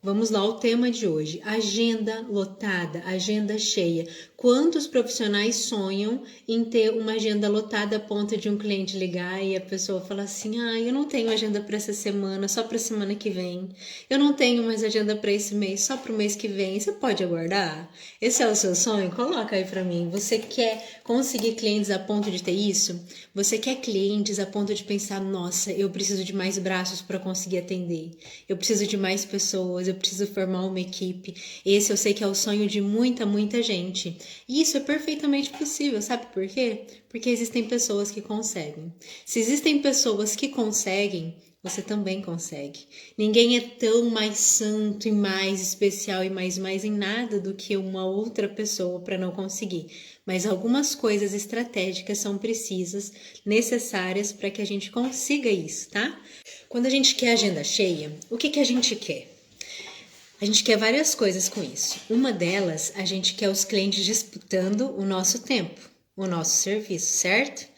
Vamos lá ao tema de hoje, agenda lotada, agenda cheia. Quantos profissionais sonham em ter uma agenda lotada a ponto de um cliente ligar e a pessoa falar assim, eu não tenho agenda para essa semana, só para a semana que vem. Eu não tenho mais agenda para esse mês, só para o mês que vem. Você pode aguardar? Esse é o seu sonho? Coloca aí para mim. Você quer conseguir clientes a ponto de ter isso? Você quer clientes a ponto de pensar, nossa, eu preciso de mais braços para conseguir atender. Eu preciso de mais pessoas, eu preciso formar uma equipe. Esse eu sei que é o sonho de muita gente. E isso é perfeitamente possível, sabe por quê? Porque existem pessoas que conseguem. Se existem pessoas que conseguem, você também consegue. Ninguém é tão mais santo e mais especial e mais em nada do que uma outra pessoa para não conseguir. Mas algumas coisas estratégicas são precisas, necessárias para que a gente consiga isso, tá? Quando a gente quer agenda cheia, o que a gente quer? A gente quer várias coisas com isso. Uma delas, a gente quer os clientes disputando o nosso tempo, o nosso serviço, certo?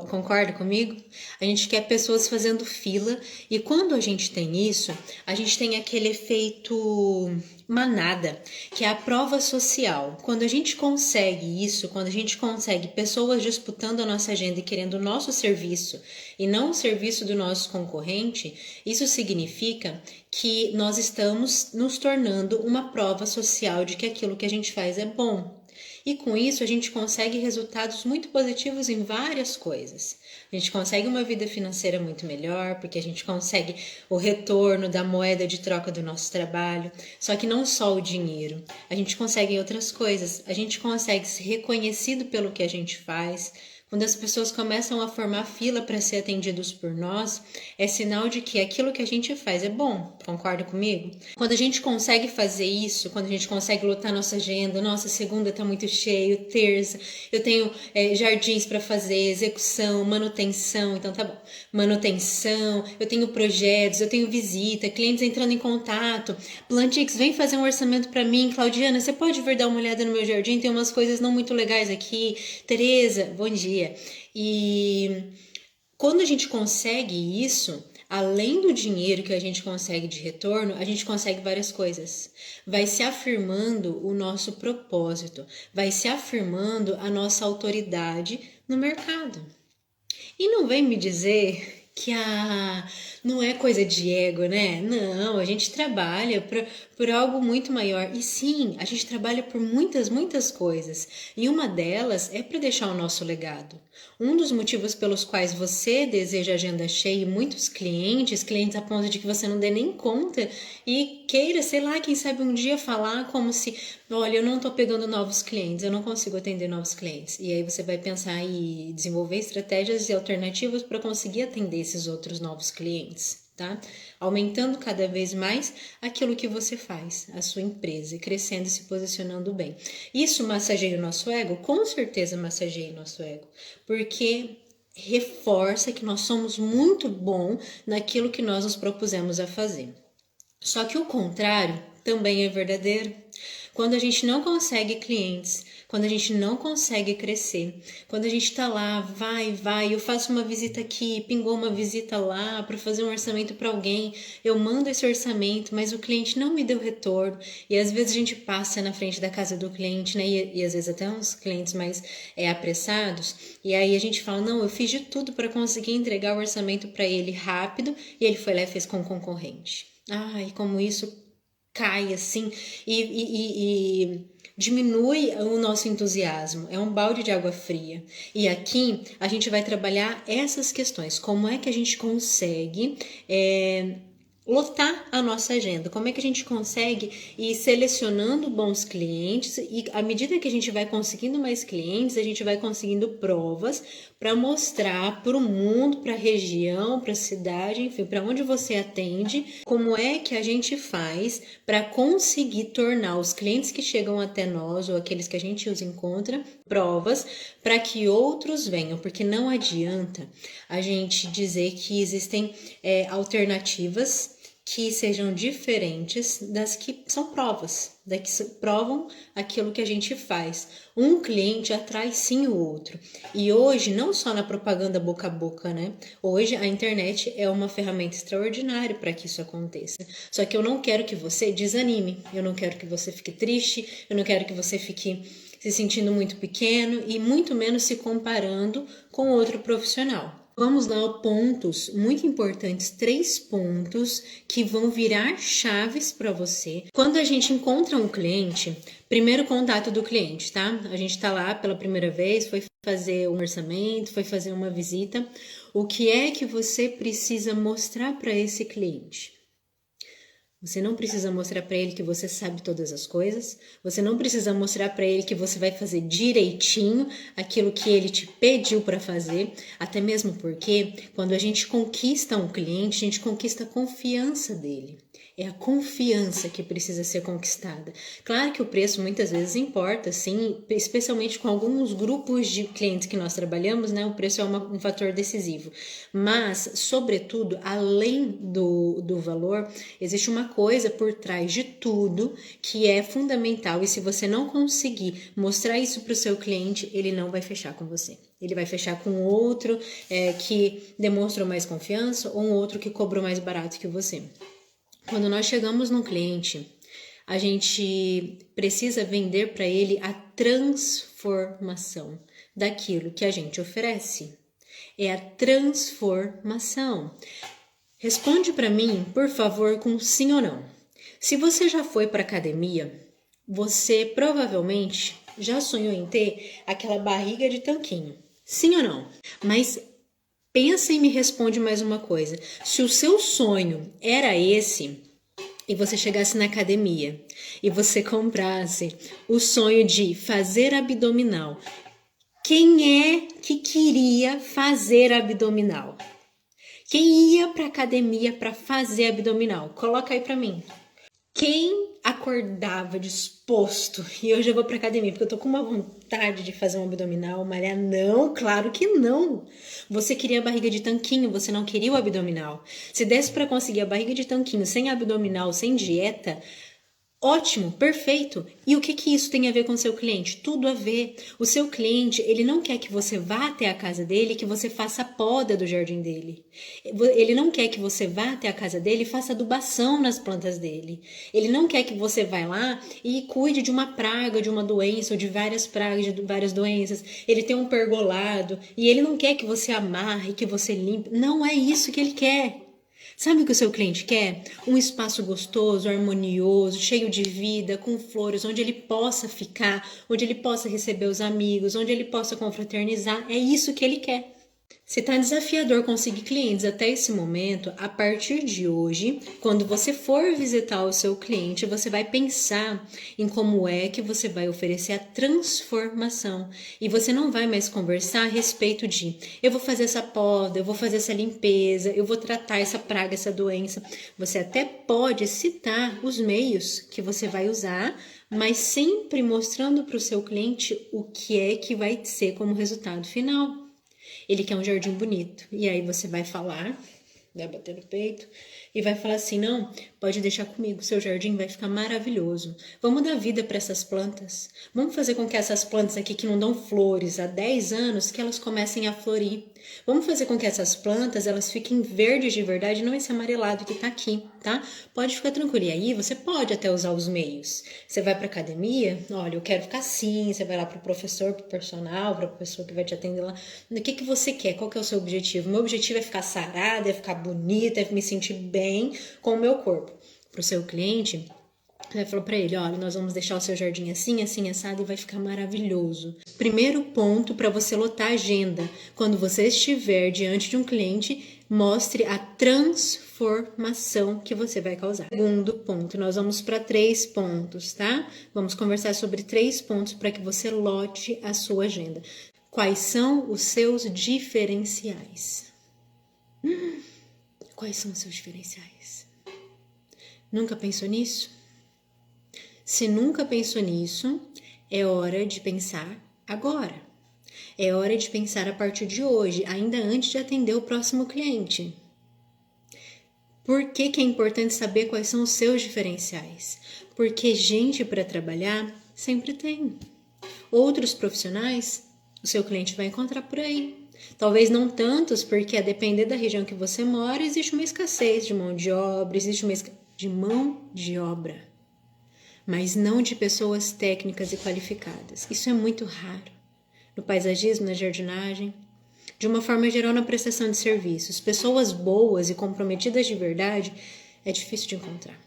Concorda comigo? A gente quer pessoas fazendo fila e quando a gente tem isso, a gente tem aquele efeito manada, que é a prova social. Quando a gente consegue isso, quando a gente consegue pessoas disputando a nossa agenda e querendo o nosso serviço e não o serviço do nosso concorrente, isso significa que nós estamos nos tornando uma prova social de que aquilo que a gente faz é bom. E com isso a gente consegue resultados muito positivos em várias coisas. A gente consegue uma vida financeira muito melhor, porque a gente consegue o retorno da moeda de troca do nosso trabalho. Só que não só o dinheiro, a gente consegue outras coisas. A gente consegue ser reconhecido pelo que a gente faz. Quando as pessoas começam a formar fila para ser atendidos por nós, é sinal de que aquilo que a gente faz é bom. Concorda comigo? Quando a gente consegue fazer isso, quando a gente consegue lotar nossa agenda, nossa, segunda tá muito cheio, terça, eu tenho jardins para fazer, execução, manutenção, então tá bom. Manutenção, eu tenho projetos, eu tenho visita, clientes entrando em contato. Plantix, vem fazer um orçamento para mim. Claudiana, você pode vir dar uma olhada no meu jardim? Tem umas coisas não muito legais aqui. Tereza, bom dia. E quando a gente consegue isso, além do dinheiro que a gente consegue de retorno, a gente consegue várias coisas. Vai se afirmando o nosso propósito, vai se afirmando a nossa autoridade no mercado. E não vem me dizer que não é coisa de ego, né? Não, a gente trabalha por algo muito maior. E sim, a gente trabalha por muitas coisas. E uma delas é para deixar o nosso legado. Um dos motivos pelos quais você deseja agenda cheia e muitos clientes a ponto de que você não dê nem conta e queira, sei lá, quem sabe um dia falar como se, olha, eu não tô pegando novos clientes, eu não consigo atender novos clientes. E aí você vai pensar em desenvolver estratégias e alternativas para conseguir atender esses outros novos clientes, tá? Aumentando cada vez mais aquilo que você faz, a sua empresa, crescendo e se posicionando bem. Isso massageia o nosso ego? Com certeza massageia o nosso ego, porque reforça que nós somos muito bom naquilo que nós nos propusemos a fazer. Só que o contrário também é verdadeiro. Quando a gente não consegue clientes, quando a gente não consegue crescer, quando a gente tá lá, vai, eu faço uma visita aqui, pingou uma visita lá para fazer um orçamento para alguém, eu mando esse orçamento, mas o cliente não me deu retorno, e às vezes a gente passa na frente da casa do cliente, né, e às vezes até uns clientes mais apressados, e aí a gente fala, não, eu fiz de tudo para conseguir entregar o orçamento para ele rápido, e ele foi lá e fez com o concorrente. E como isso cai assim e diminui o nosso entusiasmo, é um balde de água fria. E aqui a gente vai trabalhar essas questões, como é que a gente consegue lotar a nossa agenda, como é que a gente consegue ir selecionando bons clientes e à medida que a gente vai conseguindo mais clientes, a gente vai conseguindo provas para mostrar para o mundo, para a região, para a cidade, enfim, para onde você atende, como é que a gente faz para conseguir tornar os clientes que chegam até nós ou aqueles que a gente os encontra, provas para que outros venham, porque não adianta a gente dizer que existem alternativas que sejam diferentes das que são provas, das que provam aquilo que a gente faz. Um cliente atrai sim o outro. E hoje, não só na propaganda boca a boca, né? Hoje a internet é uma ferramenta extraordinária para que isso aconteça. Só que eu não quero que você desanime, eu não quero que você fique triste, eu não quero que você fique se sentindo muito pequeno e muito menos se comparando com outro profissional. Vamos dar pontos muito importantes, 3 pontos que vão virar chaves para você. Quando a gente encontra um cliente, primeiro contato do cliente, tá? A gente tá lá pela primeira vez, foi fazer um orçamento, foi fazer uma visita. O que é que você precisa mostrar para esse cliente? Você não precisa mostrar para ele que você sabe todas as coisas. Você não precisa mostrar para ele que você vai fazer direitinho aquilo que ele te pediu para fazer. Até mesmo porque quando a gente conquista um cliente, a gente conquista a confiança dele. É a confiança que precisa ser conquistada. Claro que o preço muitas vezes importa, sim, especialmente com alguns grupos de clientes que nós trabalhamos, né? O preço é um fator decisivo. Mas, sobretudo, além do valor, existe uma coisa por trás de tudo que é fundamental. E se você não conseguir mostrar isso para o seu cliente, ele não vai fechar com você. Ele vai fechar com outro que demonstrou mais confiança ou um outro que cobrou mais barato que você. Quando nós chegamos num cliente, a gente precisa vender para ele a transformação daquilo que a gente oferece. É a transformação. Responde para mim, por favor, com sim ou não. Se você já foi para academia, você provavelmente já sonhou em ter aquela barriga de tanquinho. Sim ou não? Mas pensa e me responde mais uma coisa. Se o seu sonho era esse, e você chegasse na academia, e você comprasse o sonho de fazer abdominal, quem é que queria fazer abdominal? Quem ia para academia para fazer abdominal? Coloca aí para mim. Quem acordava disposto e hoje eu vou pra academia porque eu tô com uma vontade de fazer um abdominal, malhar? Não, claro que não. Você queria a barriga de tanquinho, você não queria o abdominal. Se desse pra conseguir a barriga de tanquinho sem abdominal, sem dieta, ótimo, perfeito. E o que isso tem a ver com o seu cliente? Tudo a ver. O seu cliente, ele não quer que você vá até a casa dele e que você faça a poda do jardim dele. Ele não quer que você vá até a casa dele e faça adubação nas plantas dele. Ele não quer que você vá lá e cuide de uma praga, de uma doença ou de várias pragas, de várias doenças. Ele tem um pergolado e ele não quer que você amarre, que você limpe. Não é isso que ele quer. Sabe o que o seu cliente quer? Um espaço gostoso, harmonioso, cheio de vida, com flores, onde ele possa ficar, onde ele possa receber os amigos, onde ele possa confraternizar. É isso que ele quer. Se está desafiador conseguir clientes até esse momento, a partir de hoje, quando você for visitar o seu cliente, você vai pensar em como é que você vai oferecer a transformação. E você não vai mais conversar a respeito de eu vou fazer essa poda, eu vou fazer essa limpeza, eu vou tratar essa praga, essa doença. Você até pode citar os meios que você vai usar, mas sempre mostrando para o seu cliente o que é que vai ser como resultado final. Ele quer um jardim bonito. E aí você vai falar, vai bater no peito e vai falar assim, não, pode deixar comigo, seu jardim vai ficar maravilhoso. Vamos dar vida para essas plantas. Vamos fazer com que essas plantas aqui que não dão flores há 10 anos, que elas comecem a florir. Vamos fazer com que essas plantas, elas fiquem verdes de verdade, não esse amarelado que tá aqui, tá? Pode ficar tranquilo. E aí você pode até usar os meios. Você vai pra academia, olha, eu quero ficar assim, você vai lá pro professor, pro personal, pra pessoa que vai te atender lá. O que você quer? Qual que é o seu objetivo? Meu objetivo é ficar sarada, é ficar bonita, é me sentir bem com o meu corpo. Pro seu cliente, você falou para ele, olha, nós vamos deixar o seu jardim assim, assim, assado e vai ficar maravilhoso. Primeiro ponto para você lotar a agenda. Quando você estiver diante de um cliente, mostre a transformação que você vai causar. Segundo ponto, nós vamos para 3 pontos, tá? Vamos conversar sobre 3 pontos para que você lote a sua agenda. Quais são os seus diferenciais? Quais são os seus diferenciais? Nunca pensou nisso? Se nunca pensou nisso, é hora de pensar agora. É hora de pensar a partir de hoje, ainda antes de atender o próximo cliente. Por que que é importante saber quais são os seus diferenciais? Porque gente para trabalhar sempre tem. Outros profissionais, o seu cliente vai encontrar por aí. Talvez não tantos, porque a depender da região que você mora, existe uma escassez de mão de obra, existe uma escassez de mão de obra, mas não de pessoas técnicas e qualificadas. Isso é muito raro. No paisagismo, na jardinagem, de uma forma geral na prestação de serviços. Pessoas boas e comprometidas de verdade é difícil de encontrar.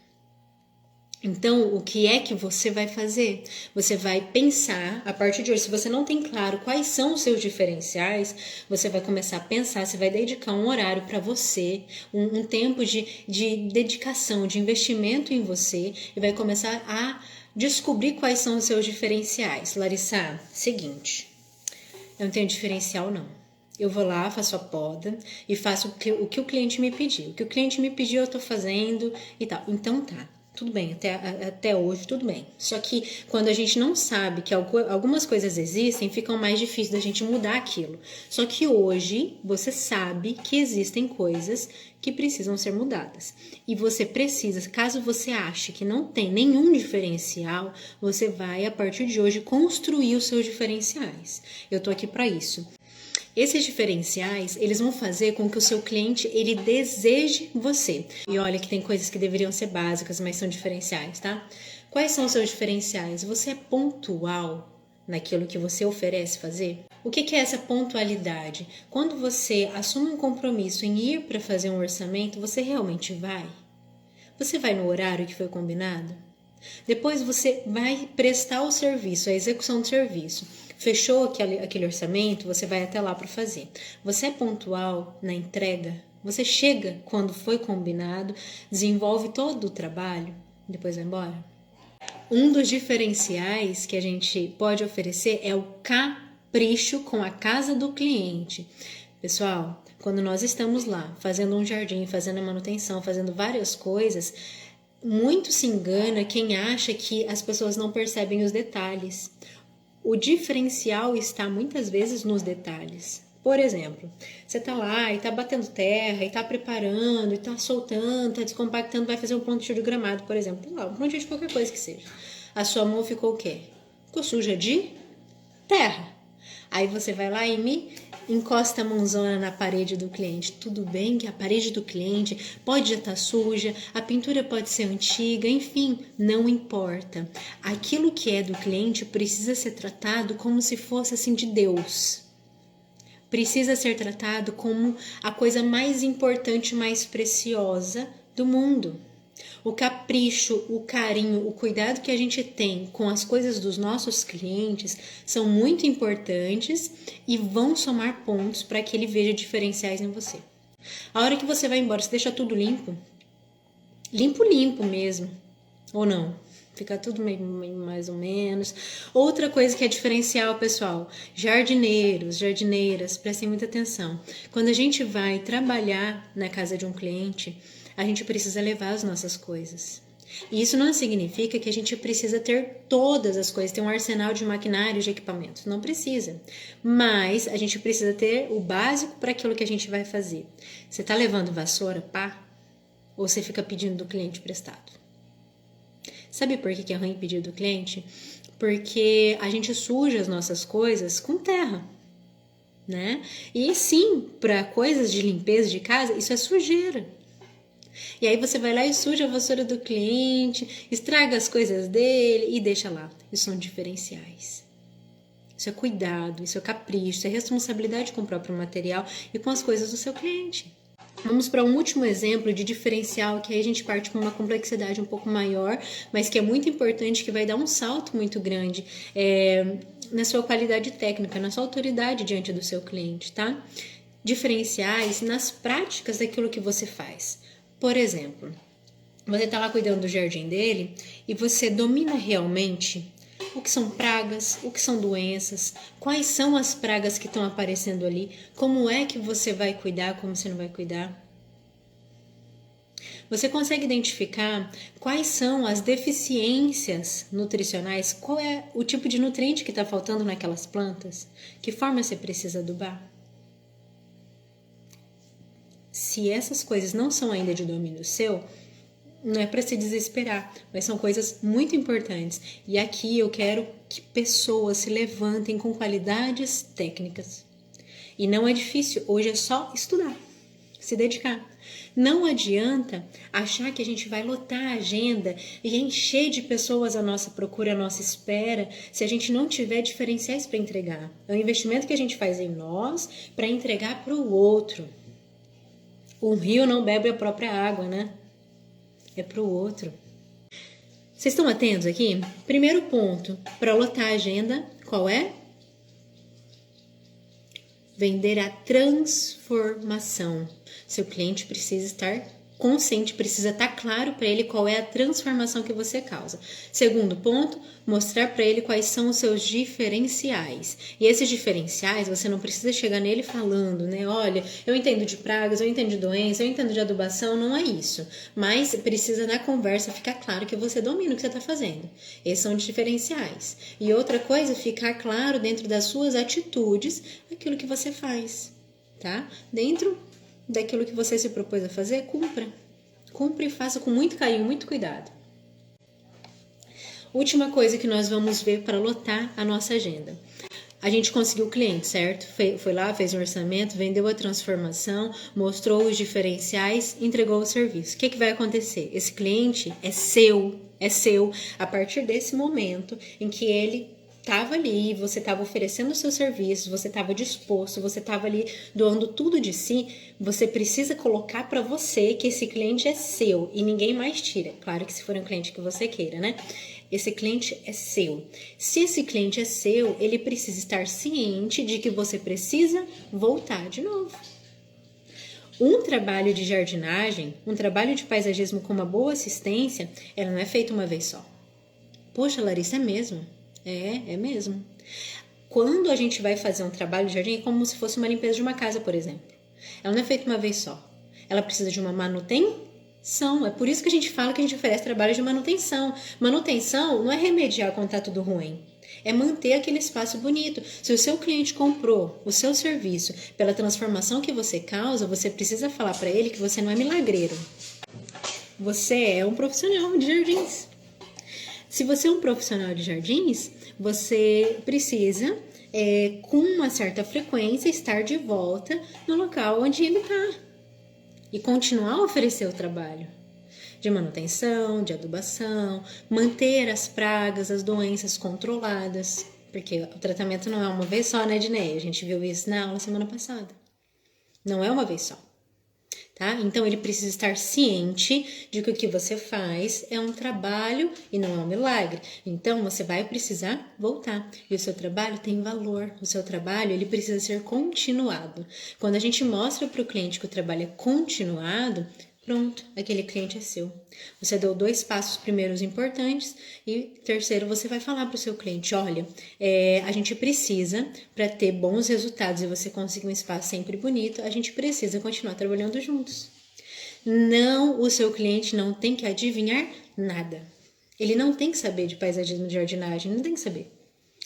Então, o que é que você vai fazer? Você vai pensar, a partir de hoje, se você não tem claro quais são os seus diferenciais, você vai começar a pensar, você vai dedicar um horário para você, um tempo de dedicação, de investimento em você, e vai começar a descobrir quais são os seus diferenciais. Larissa, seguinte, eu não tenho diferencial não. Eu vou lá, faço a poda e faço o que o cliente me pediu. O que o cliente me pediu eu tô fazendo e tal. Então tá. Tudo bem, até hoje tudo bem. Só que quando a gente não sabe que algumas coisas existem, fica mais difícil da gente mudar aquilo. Só que hoje você sabe que existem coisas que precisam ser mudadas. E você precisa, caso você ache que não tem nenhum diferencial, você vai, a partir de hoje, construir os seus diferenciais. Eu tô aqui para isso. Esses diferenciais, eles vão fazer com que o seu cliente, ele deseje você. E olha que tem coisas que deveriam ser básicas, mas são diferenciais, tá? Quais são os seus diferenciais? Você é pontual naquilo que você oferece fazer? O que é essa pontualidade? Quando você assume um compromisso em ir para fazer um orçamento, você realmente vai? Você vai no horário que foi combinado? Depois você vai prestar o serviço, a execução do serviço. Fechou aquele orçamento, você vai até lá para fazer. Você é pontual na entrega? Você chega quando foi combinado, desenvolve todo o trabalho, depois vai embora? Um dos diferenciais que a gente pode oferecer é o capricho com a casa do cliente. Pessoal, quando nós estamos lá fazendo um jardim, fazendo a manutenção, fazendo várias coisas, muito se engana quem acha que as pessoas não percebem os detalhes. O diferencial está muitas vezes nos detalhes. Por exemplo, você está lá e está batendo terra, e está preparando, e está soltando, está descompactando, vai fazer um plantio de gramado, por exemplo. Lá, um plantio de qualquer coisa que seja. A sua mão ficou o quê? Ficou suja de terra. Aí você vai lá e me encosta a mãozona na parede do cliente. Tudo bem que a parede do cliente pode já estar suja, a pintura pode ser antiga, enfim, não importa. Aquilo que é do cliente precisa ser tratado como se fosse assim de Deus. Precisa ser tratado como a coisa mais importante, mais preciosa do mundo. O capricho, o carinho, o cuidado que a gente tem com as coisas dos nossos clientes são muito importantes e vão somar pontos para que ele veja diferenciais em você. A hora que você vai embora, você deixa tudo limpo? Limpo mesmo. Ou não? Fica tudo meio mais ou menos. Outra coisa que é diferencial, pessoal, jardineiros, jardineiras, prestem muita atenção. Quando a gente vai trabalhar na casa de um cliente, a gente precisa levar as nossas coisas. E isso não significa que a gente precisa ter todas as coisas, ter um arsenal de maquinários, de equipamentos. Não precisa. Mas a gente precisa ter o básico para aquilo que a gente vai fazer. Você está levando vassoura, pá? Ou você fica pedindo do cliente emprestado? Sabe por que é ruim pedir do cliente? Porque a gente suja as nossas coisas com terra, né? E sim, para coisas de limpeza de casa, isso é sujeira. E aí você vai lá e suja a vassoura do cliente, estraga as coisas dele e deixa lá. Isso são diferenciais. Isso é cuidado, isso é capricho, isso é responsabilidade com o próprio material e com as coisas do seu cliente. Vamos para um último exemplo de diferencial, que aí a gente parte para uma complexidade um pouco maior, mas que é muito importante, que vai dar um salto muito grande na sua qualidade técnica, na sua autoridade diante do seu cliente, tá? Diferenciais nas práticas daquilo que você faz. Por exemplo, você está lá cuidando do jardim dele e você domina realmente o que são pragas, o que são doenças, quais são as pragas que estão aparecendo ali, como é que você vai cuidar, como você não vai cuidar. Você consegue identificar quais são as deficiências nutricionais, qual é o tipo de nutriente que está faltando naquelas plantas, que forma você precisa adubar. Se essas coisas não são ainda de domínio seu, não é para se desesperar, mas são coisas muito importantes. E aqui eu quero que pessoas se levantem com qualidades técnicas. E não é difícil, hoje é só estudar, se dedicar. Não adianta achar que a gente vai lotar a agenda e encher de pessoas a nossa procura, a nossa espera, se a gente não tiver diferenciais para entregar. É um investimento que a gente faz em nós para entregar para o outro. Um rio não bebe a própria água, né? É para o outro. Vocês estão atentos aqui? Primeiro ponto, para lotar a agenda, qual é? Vender a transformação. Seu cliente precisa estar consciente, precisa estar claro para ele qual é a transformação que você causa. Segundo ponto, mostrar para ele quais são os seus diferenciais. E esses diferenciais, você não precisa chegar nele falando, né? Olha, eu entendo de pragas, eu entendo de doença, eu entendo de adubação, não é isso. Mas precisa na conversa ficar claro que você domina o que você está fazendo. Esses são os diferenciais. E outra coisa, ficar claro dentro das suas atitudes aquilo que você faz, tá? Dentro daquilo que você se propôs a fazer, cumpra. Cumpra e faça com muito carinho, muito cuidado. Última coisa que nós vamos ver para lotar a nossa agenda. A gente conseguiu o cliente, certo? Foi lá, fez um orçamento, vendeu a transformação, mostrou os diferenciais, entregou o serviço. O que vai acontecer? Esse cliente é seu a partir desse momento em que ele estava ali, você estava oferecendo o seu serviço, você estava disposto, você estava ali doando tudo de si, você precisa colocar para você que esse cliente é seu e ninguém mais tira. Claro que se for um cliente que você queira, né? Esse cliente é seu. Se esse cliente é seu, ele precisa estar ciente de que você precisa voltar de novo. Um trabalho de jardinagem, um trabalho de paisagismo com uma boa assistência, ela não é feita uma vez só. Poxa, Larissa, é mesmo? É mesmo. Quando a gente vai fazer um trabalho de jardim, é como se fosse uma limpeza de uma casa, por exemplo. Ela não é feita uma vez só. Ela precisa de uma manutenção. É por isso que a gente fala que a gente oferece trabalho de manutenção. Manutenção não é remediar quando está tudo ruim. É manter aquele espaço bonito. Se o seu cliente comprou o seu serviço pela transformação que você causa, você precisa falar para ele que você não é milagreiro. Você é um profissional de jardins. Se você é um profissional de jardins, você precisa, com uma certa frequência, estar de volta no local onde ele está e continuar a oferecer o trabalho de manutenção, de adubação, manter as pragas, as doenças controladas, porque o tratamento não é uma vez só, né, Edneia? A gente viu isso na aula semana passada. Não é uma vez só. Tá? Então, ele precisa estar ciente de que o que você faz é um trabalho e não é um milagre. Então, você vai precisar voltar. E o seu trabalho tem valor. O seu trabalho, ele precisa ser continuado. Quando a gente mostra para o cliente que o trabalho é continuado, pronto, aquele cliente é seu. Você deu 2 passos primeiros importantes e terceiro, você vai falar para o seu cliente, olha, a gente precisa, para ter bons resultados e você conseguir um espaço sempre bonito, a gente precisa continuar trabalhando juntos. Não, o seu cliente não tem que adivinhar nada. Ele não tem que saber de paisagismo de jardinagem, não tem que saber.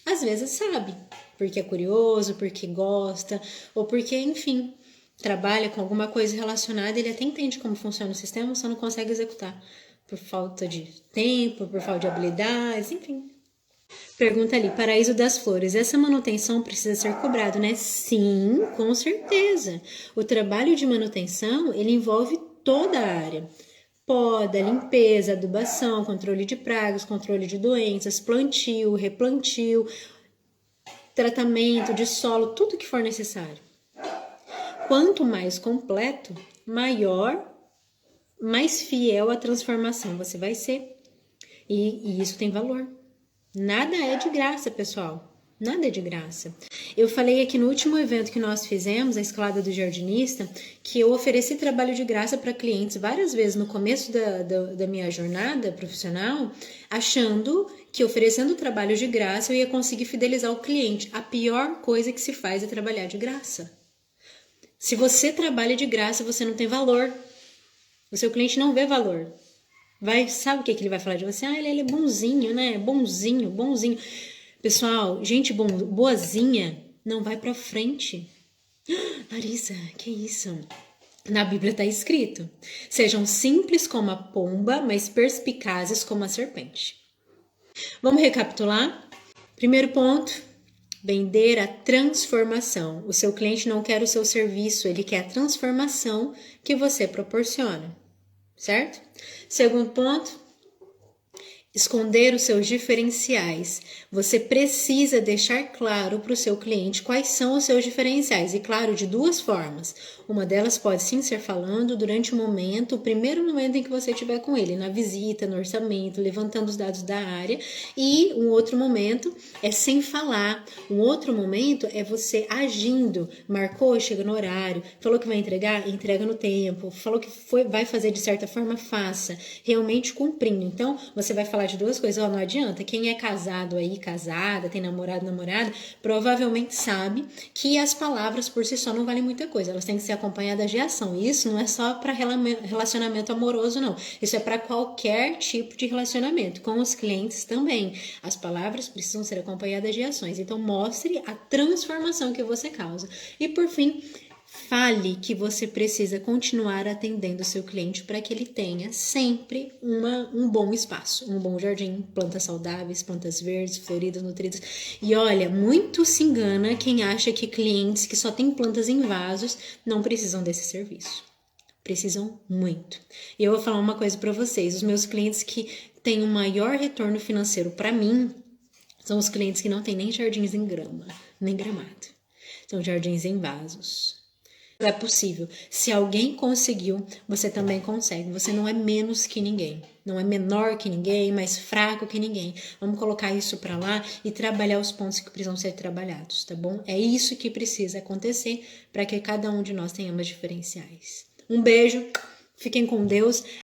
Às vezes sabe, porque é curioso, porque gosta, ou porque, enfim, trabalha com alguma coisa relacionada, ele até entende como funciona o sistema, só não consegue executar por falta de tempo, por falta de habilidades, enfim. Pergunta ali, Paraíso das Flores, essa manutenção precisa ser cobrada, né? Sim, com certeza. O trabalho de manutenção, ele envolve toda a área. Poda, limpeza, adubação, controle de pragas, controle de doenças, plantio, replantio, tratamento de solo, tudo que for necessário. Quanto mais completo, maior, mais fiel à transformação você vai ser. E isso tem valor. Nada é de graça, pessoal. Nada é de graça. Eu falei aqui no último evento que nós fizemos, a Escalada do Jardinista, que eu ofereci trabalho de graça para clientes várias vezes no começo da minha jornada profissional, achando que oferecendo trabalho de graça eu ia conseguir fidelizar o cliente. A pior coisa que se faz é trabalhar de graça. Se você trabalha de graça, você não tem valor. O seu cliente não vê valor. Sabe o que ele vai falar de você? Ele é bonzinho, né? Bonzinho. Pessoal, gente boazinha não vai pra frente. Larissa, que isso? Na Bíblia está escrito: sejam simples como a pomba, mas perspicazes como a serpente. Vamos recapitular? Primeiro ponto: vender a transformação. O seu cliente não quer o seu serviço, ele quer a transformação que você proporciona, certo? Segundo ponto: esconder os seus diferenciais. Você precisa deixar claro para o seu cliente quais são os seus diferenciais. E claro, de duas formas. Uma delas pode sim ser falando durante o momento, o primeiro momento em que você estiver com ele, na visita, no orçamento, levantando os dados da área. E um outro momento é sem falar. Um outro momento é você agindo. Marcou, chega no horário. Falou que vai entregar? Entrega no tempo. Falou que vai fazer de certa forma? Faça. Realmente cumprindo. Então, você vai falar de duas coisas. Não adianta. Quem é casado aí, casada, tem namorado, namorada, provavelmente sabe que as palavras por si só não valem muita coisa. Elas têm que ser acompanhadas de ação. E isso não é só para relacionamento amoroso, não. Isso é para qualquer tipo de relacionamento. Com os clientes também. As palavras precisam ser acompanhadas de ações. Então, mostre a transformação que você causa. E, por fim, fale que você precisa continuar atendendo o seu cliente para que ele tenha sempre um bom espaço, um bom jardim, plantas saudáveis, plantas verdes, floridas, nutridas. E olha, muito se engana quem acha que clientes que só têm plantas em vasos não precisam desse serviço. Precisam muito. E eu vou falar uma coisa para vocês, os meus clientes que têm o maior retorno financeiro para mim são os clientes que não têm nem jardins em grama, nem gramado. São jardins em vasos. É possível. Se alguém conseguiu, você também consegue. Você não é menos que ninguém. Não é menor que ninguém, mais fraco que ninguém. Vamos colocar isso para lá e trabalhar os pontos que precisam ser trabalhados, tá bom? É isso que precisa acontecer para que cada um de nós tenhamos diferenciais. Um beijo, fiquem com Deus.